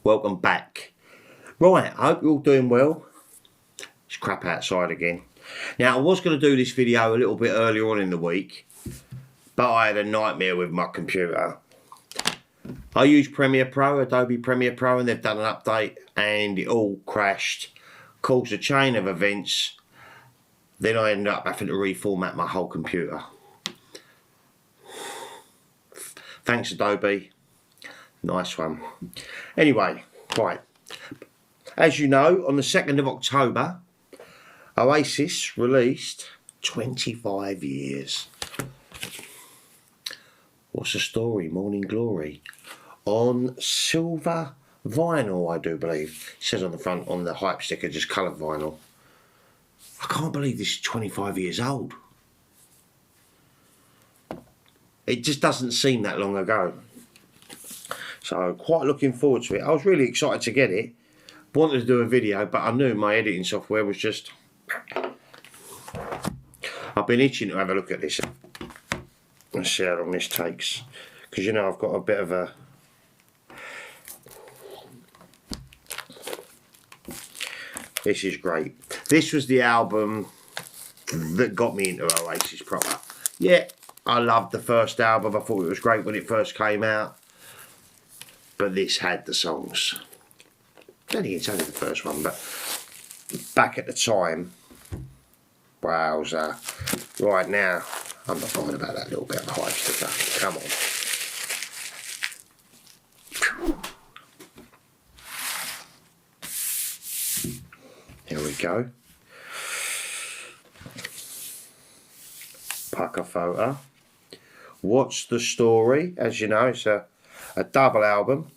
Welcome back. Right, I hope you're all doing well. It's crap outside again. Now, I was going to do this video a little bit earlier on in the week, but I had a nightmare with my computer. I use Premiere Pro, Adobe Premiere Pro, and they've done an update and it all crashed, caused a chain of events. Then I ended up having to reformat my whole computer. Thanks, Adobe. Nice one. Anyway, right. As you know, on the 2nd of October, Oasis released 25 years. What's the story? Morning Glory. On silver vinyl, I do believe. It says on the front, on the hype sticker, just coloured vinyl. I can't believe this is 25 years old. It just doesn't seem that long ago. So, quite looking forward to it. I was really excited to get it. Wanted to do a video, but I knew my editing software was just... I've been itching to have a look at this. Let's see how long this takes. Because, you know, I've got a bit of a... This is great. This was the album that got me into Oasis proper. Yeah, I loved the first album. I thought it was great when it first came out. But this had the songs. I don't think it's only the first one, but back at the time, wowza. Right now, I'm not bothered about that little bit of hype sticker. Come on. Here we go. Pucker photo. What's the story? As you know, it's a double album.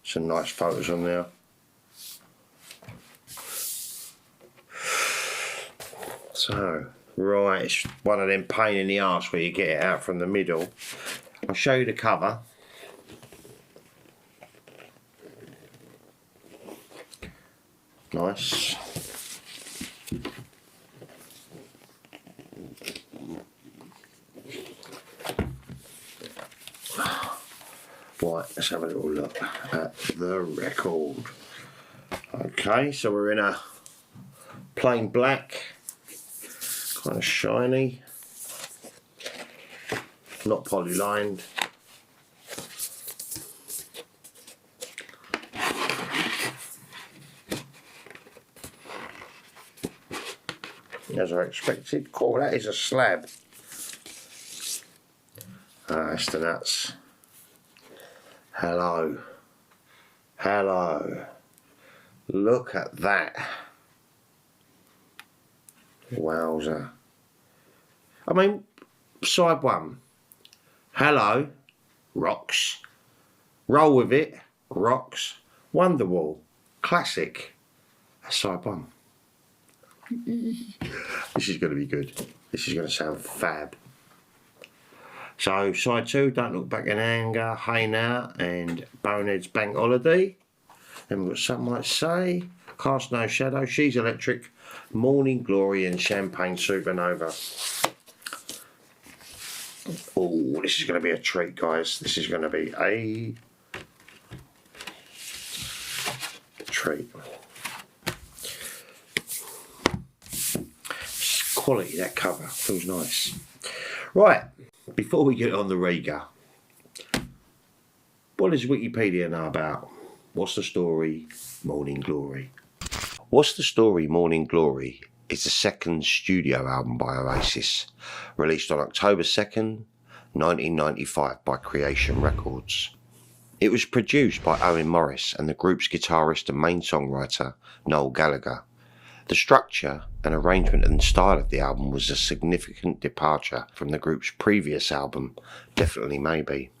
Some nice photos on there. So, right, it's one of them pain in the arse where you get it out from the middle. I'll show you the cover. Nice. Right, let's have a little look at the record. Okay, so we're in a plain black, kind of shiny, not poly-lined. As I expected. Cool, that is a slab. Ah, that's the nuts. Hello. Hello. Look at that. Wowza. I mean, side one. Hello. Rocks. Roll with it. Rocks. Wonderwall. Classic. That's side one. This is going to be good. This is going to sound fab. So, side two, Don't Look Back in Anger, Hey Now, and Bonehead's Bank Holiday. Then we've got Some Might Say, Cast No Shadow, She's Electric, Morning Glory, and Champagne Supernova. Oh, this is going to be a treat, guys. This is going to be a treat. Quality, that cover. Feels nice. Right. Before we get on the Riga, what does Wikipedia know about What's the Story, Morning Glory? What's the Story, Morning Glory is the second studio album by Oasis, released on October 2nd, 1995 by Creation Records. It was produced by Owen Morris and the group's guitarist and main songwriter, Noel Gallagher. The structure and arrangement and style of the album was a significant departure from the group's previous album, Definitely Maybe.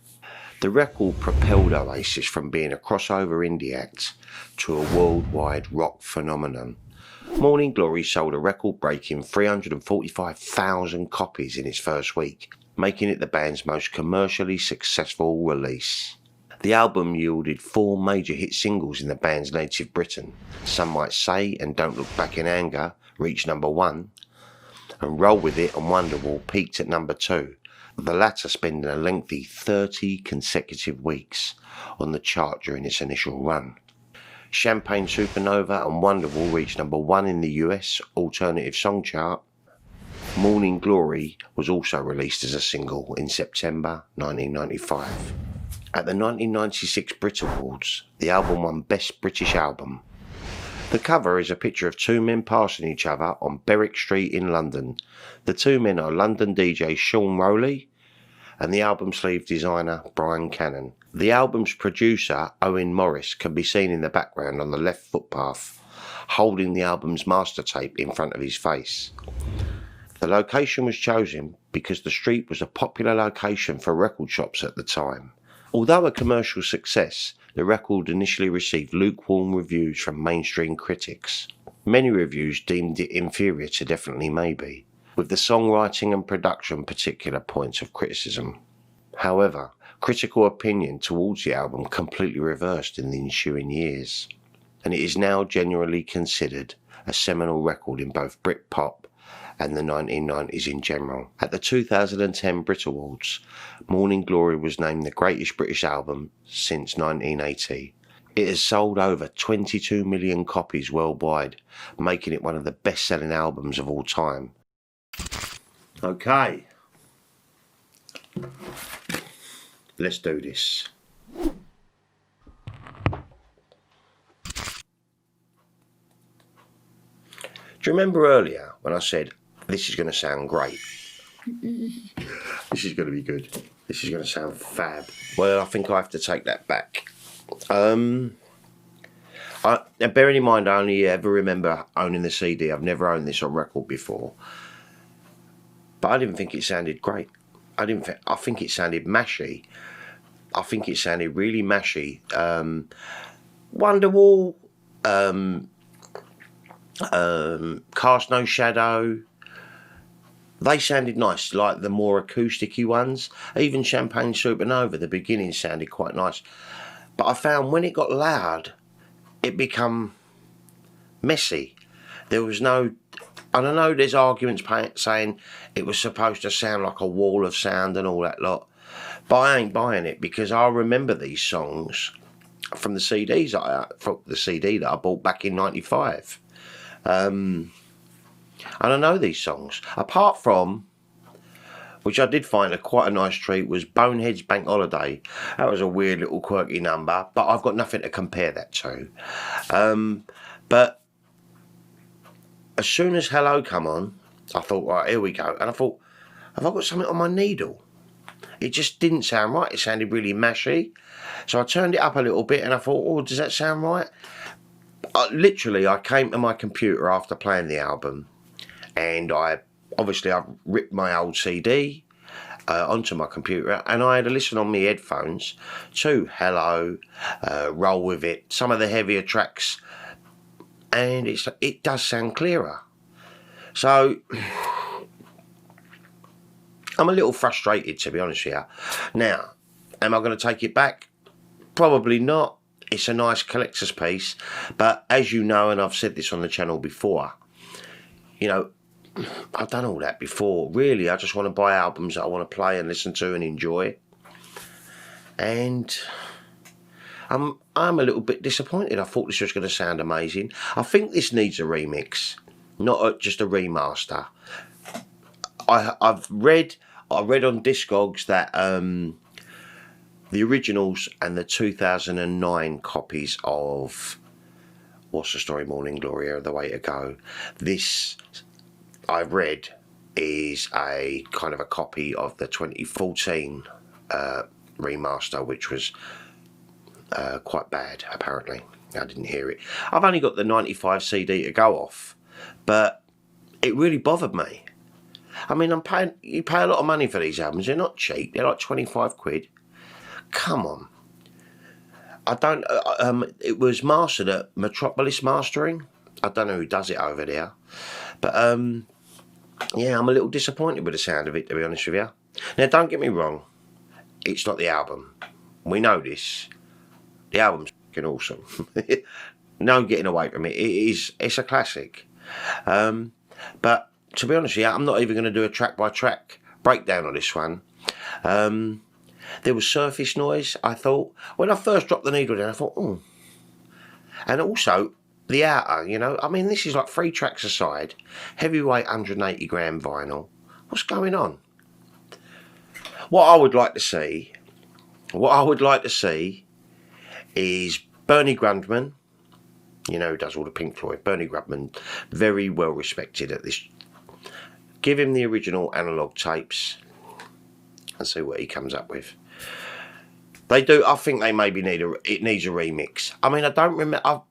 The record propelled Oasis from being a crossover indie act to a worldwide rock phenomenon. Morning Glory sold a record-breaking 345,000 copies in its first week, making it the band's most commercially successful release. The album yielded 4 major hit singles in the band's native Britain. Some Might Say and Don't Look Back in Anger reached number 1, and Roll With It and Wonderwall peaked at number 2. the latter spending a lengthy 30 consecutive weeks on the chart during its initial run. Champagne Supernova and Wonderwall reached #1 in the US Alternative Song Chart. Morning Glory was also released as a single in September 1995. At the 1996 Brit Awards, the album won Best British Album. The cover is a picture of two men passing each other on Berwick Street in London. The two men are London DJ Sean Rowley and the album sleeve designer Brian Cannon. The album's producer, Owen Morris, can be seen in the background on the left footpath, holding the album's master tape in front of his face. The location was chosen because the street was a popular location for record shops at the time. Although a commercial success, the record initially received lukewarm reviews from mainstream critics. Many reviews deemed it inferior to Definitely Maybe, with the songwriting and production particular points of criticism. However, critical opinion towards the album completely reversed in the ensuing years, and it is now generally considered a seminal record in both Britpop and the 1990s in general. At the 2010 Brit Awards, Morning Glory was named the greatest British album since 1980. It has sold over 22 million copies worldwide, making it one of the best-selling albums of all time. Okay, let's do this. Do you remember earlier when I said, this is going to sound great? This is going to be good. This is going to sound fab. Well, I think I have to take that back. Bearing in mind, I only ever remember owning the CD. I've never owned this on record before. But I didn't think it sounded great. I think it sounded mashy. I think it sounded really mashy. Wonderwall, Cast No Shadow, they sounded nice, like the more acousticy ones. Even Champagne Supernova, the beginning sounded quite nice. But I found when it got loud, it became messy. There was no... I don't know, there's arguments saying it was supposed to sound like a wall of sound and all that lot. But I ain't buying it, because I remember these songs from the CDs from the CD that I bought back in '95. And I know these songs. Apart from, which I did find quite a nice treat, was Bonehead's Bank Holiday. That was a weird little quirky number, but I've got nothing to compare that to. But as soon as Hello come on, I thought, right, here we go. And I thought, have I got something on my needle? It just didn't sound right. It sounded really mashy. So I turned it up a little bit and I thought, oh, does that sound right? Literally, I came to my computer after playing the album, and I ripped my old CD onto my computer, and I had a listen on my headphones to Hello, Roll With It, some of the heavier tracks, and it does sound clearer. So I'm a little frustrated, to be honest with you. Now, am I going to take it back? Probably not. It's a nice collector's piece, but as you know, and I've said this on the channel before, you know, I've done all that before. Really, I just want to buy albums that I want to play and listen to and enjoy. And I'm a little bit disappointed. I thought this was going to sound amazing. I think this needs a remix, not just a remaster. I read on Discogs that the originals and the 2009 copies of What's the Story, Morning Glory are the way to go. This, I've read, is a kind of a copy of the 2014 remaster, which was quite bad, apparently. I didn't hear it. I've only got the 95 CD to go off, but it really bothered me. I mean, you pay a lot of money for these albums. They're not cheap. They're like 25 quid. Come on. It was mastered at Metropolis Mastering. I don't know who does it over there. But, yeah, I'm a little disappointed with the sound of it, to be honest with you. Now, don't get me wrong. It's not the album. We know this. The album's fucking awesome. No getting away from it. It's a classic. But, to be honest with you, I'm not even going to do a track-by-track breakdown on this one. There was surface noise, I thought. When I first dropped the needle down, I thought, oh. And also, the outer, you know, I mean, this is like 3 tracks aside, heavyweight 180 gram vinyl. What's going on? What I would like to see is Bernie Grundman, you know, who does all the Pink Floyd. Bernie Grundman, very well respected at this. Give him the original analog tapes and see what he comes up with. They do. I think they maybe it needs a remix. I mean, I don't remember.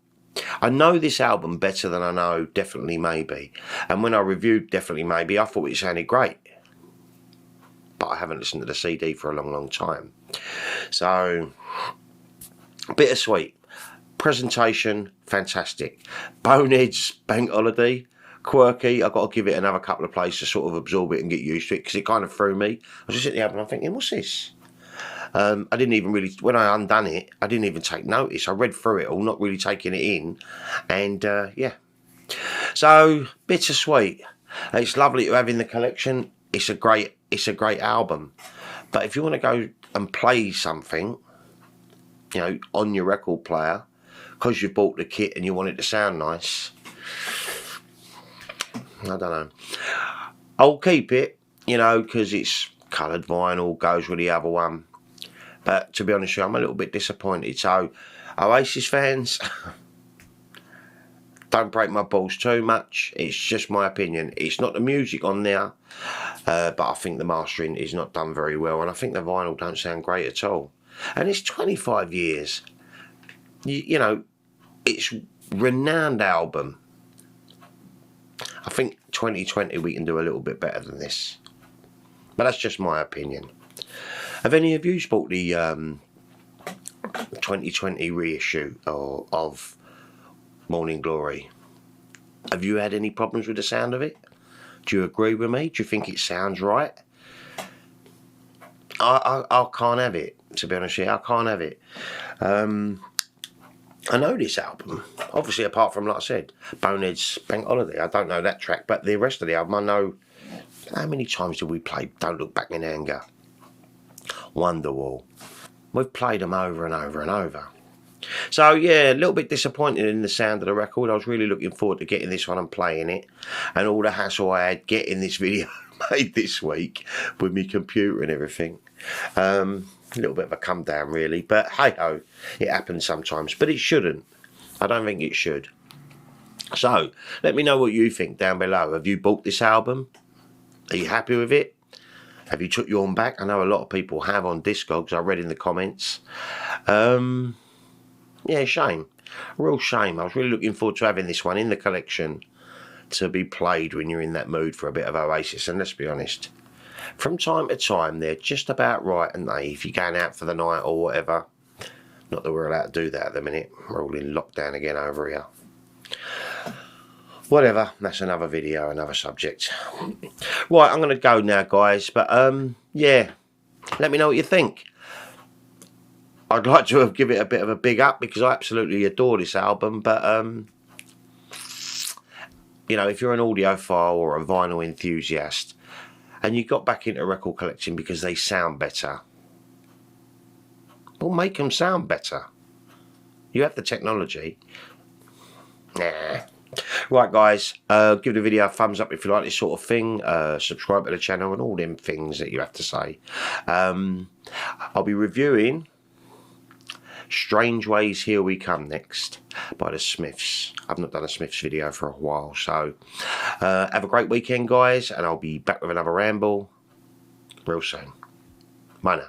I know this album better than I know Definitely Maybe, and when I reviewed Definitely Maybe, I thought it sounded great, but I haven't listened to the CD for a long time. So bittersweet. Presentation fantastic. Boneheads Bank Holiday quirky. I've got to give it another couple of plays to sort of absorb it and get used to it, because it kind of threw me. I was just sitting there and I'm thinking, what's this? I didn't even really, when I undone it, I didn't even take notice. I read through it all, not really taking it in, and yeah. So bittersweet. It's lovely to have in the collection. It's a great album. But if you want to go and play something, you know, on your record player, because you've bought the kit and you want it to sound nice, I don't know. I'll keep it, you know, because it's coloured vinyl, goes with the other one. But to be honest with you, I'm a little bit disappointed. So, Oasis fans, don't break my balls too much. It's just my opinion. It's not the music on there, but I think the mastering is not done very well, and I think the vinyl don't sound great at all. And it's 25 years. You know, it's renowned album. I think 2020 we can do a little bit better than this. But that's just my opinion. Have any of you bought the 2020 reissue of Morning Glory? Have you had any problems with the sound of it? Do you agree with me? Do you think it sounds right? I can't have it, to be honest with you. I can't have it. I know this album, obviously, apart from, like I said, Boneheads Bank Holiday. I don't know that track, but the rest of the album I know. How many times did we play Don't Look Back in Anger? Wonderwall. We've played them over and over and over. So yeah, a little bit disappointed in the sound of the record. I was really looking forward to getting this one and playing it, and all the hassle I had getting this video made this week with my computer and everything. A little bit of a come down really, but hey ho, it happens sometimes, but it shouldn't. I don't think it should. So let me know what you think down below. Have you bought this album? Are you happy with it? Have you took your own back? I know a lot of people have on Discogs. I read in the comments. Yeah, shame. A real shame. I was really looking forward to having this one in the collection to be played when you're in that mood for a bit of Oasis. And let's be honest, from time to time, they're just about right, aren't they? If you're going out for the night or whatever. Not that we're allowed to do that at the minute. We're all in lockdown again over here. Whatever, that's another video, another subject. Right, I'm going to go now, guys. But, yeah, let me know what you think. I'd like to have given it a bit of a big up because I absolutely adore this album. But, you know, if you're an audiophile or a vinyl enthusiast and you got back into record collecting because they sound better, well, make them sound better. You have the technology. Nah. Right, guys, give the video a thumbs up if you like this sort of thing. Subscribe to the channel and all them things that you have to say. I'll be reviewing Strange Ways Here We Come next by the Smiths. I've not done a Smiths video for a while, so have a great weekend, guys, and I'll be back with another ramble real soon. Bye now.